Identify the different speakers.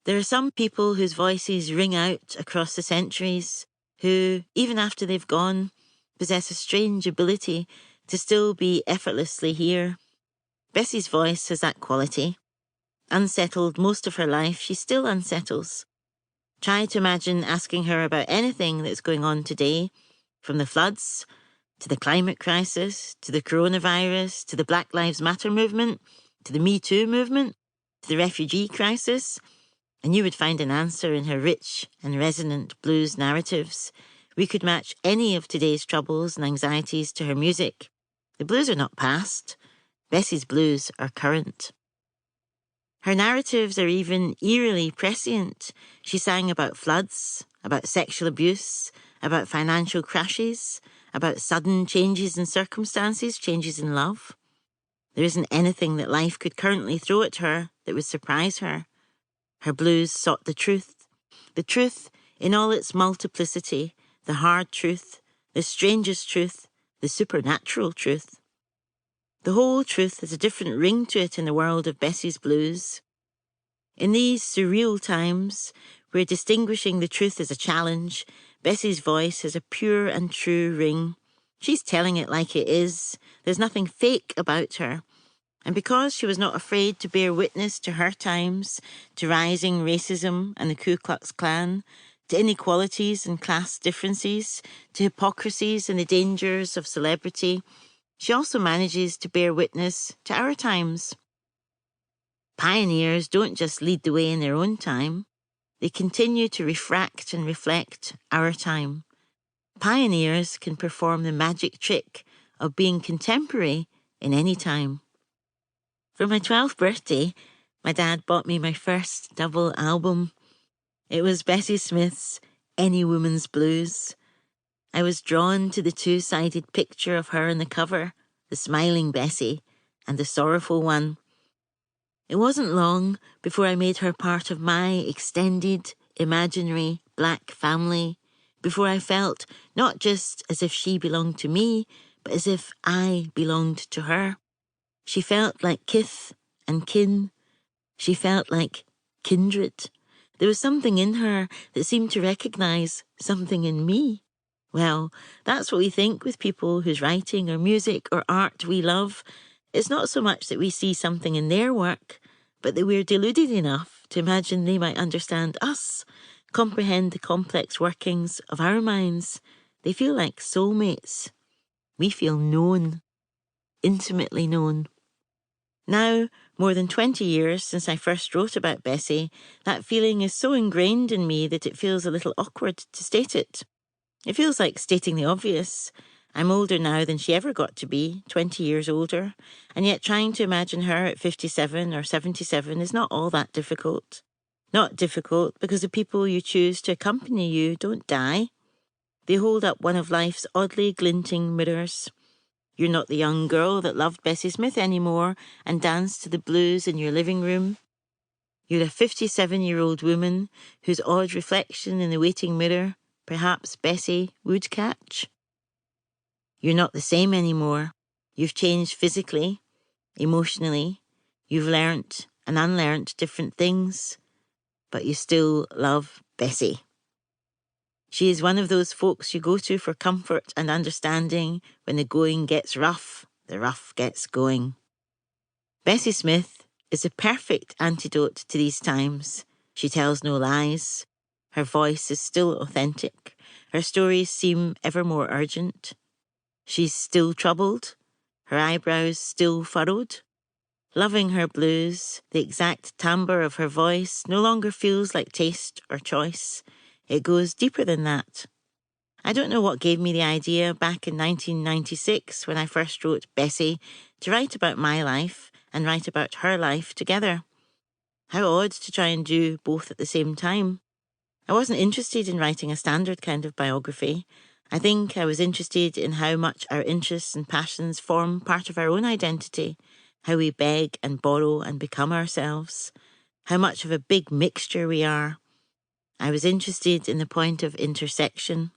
Speaker 1: There are some people whose voices ring out across the centuries, who, even after they've gone, possess a strange ability to still be effortlessly here. Bessie's voice has that quality. Unsettled most of her life, she still unsettles. Try to imagine asking her about anything that's going on today, from the floods, to the climate crisis, to the coronavirus, to the Black Lives Matter movement, to the Me Too movement, to the refugee crisis, and you would find an answer in her rich and resonant blues narratives. We could match any of today's troubles and anxieties to her music. The blues are not past. Bessie's blues are current. Her narratives are even eerily prescient. She sang about floods, about sexual abuse, about financial crashes, about sudden changes in circumstances, changes in love. There isn't anything that life could currently throw at her that would surprise her. Her blues sought the truth in all its multiplicity, the hard truth, the strangest truth, the supernatural truth. The whole truth has a different ring to it in the world of Bessie's blues. In these surreal times, where distinguishing the truth is a challenge, Bessie's voice has a pure and true ring. She's telling it like it is. There's nothing fake about her. And because she was not afraid to bear witness to her times, to rising racism and the Ku Klux Klan, to inequalities and class differences, to hypocrisies and the dangers of celebrity, she also manages to bear witness to our times. Pioneers don't just lead the way in their own time. They continue to refract and reflect our time. Pioneers can perform the magic trick of being contemporary in any time. For my 12th birthday, my dad bought me my first double album. It was Bessie Smith's Any Woman's Blues. I was drawn to the two-sided picture of her on the cover, the smiling Bessie and the sorrowful one. It wasn't long before I made her part of my extended, imaginary black family, before I felt not just as if she belonged to me, but as if I belonged to her. She felt like kith and kin. She felt like kindred. There was something in her that seemed to recognise something in me. Well, that's what we think with people whose writing or music or art we love. It's not so much that we see something in their work, but that we're deluded enough to imagine they might understand us, comprehend the complex workings of our minds. They feel like soulmates. We feel known, intimately known. Now, more than 20 years since I first wrote about Bessie, that feeling is so ingrained in me that it feels a little awkward to state it. It feels like stating the obvious. I'm older now than she ever got to be, 20 years older, and yet trying to imagine her at 57 or 77 is not all that difficult. Not difficult because the people you choose to accompany you don't die. They hold up one of life's oddly glinting mirrors. You're not the young girl that loved Bessie Smith anymore and danced to the blues in your living room. You're a 57-year-old woman whose odd reflection in the waiting mirror perhaps Bessie would catch. You're not the same anymore. You've changed physically, emotionally. You've learnt and unlearnt different things, but you still love Bessie. She is one of those folks you go to for comfort and understanding when the going gets rough, the rough gets going. Bessie Smith is a perfect antidote to these times. She tells no lies. Her voice is still authentic. Her stories seem ever more urgent. She's still troubled. Her eyebrows still furrowed. Loving her blues, the exact timbre of her voice no longer feels like taste or choice. It goes deeper than that. I don't know what gave me the idea back in 1996 when I first wrote Bessie to write about my life and write about her life together. How odd to try and do both at the same time. I wasn't interested in writing a standard kind of biography. I think I was interested in how much our interests and passions form part of our own identity, how we beg and borrow and become ourselves, how much of a big mixture we are. I was interested in the point of intersection.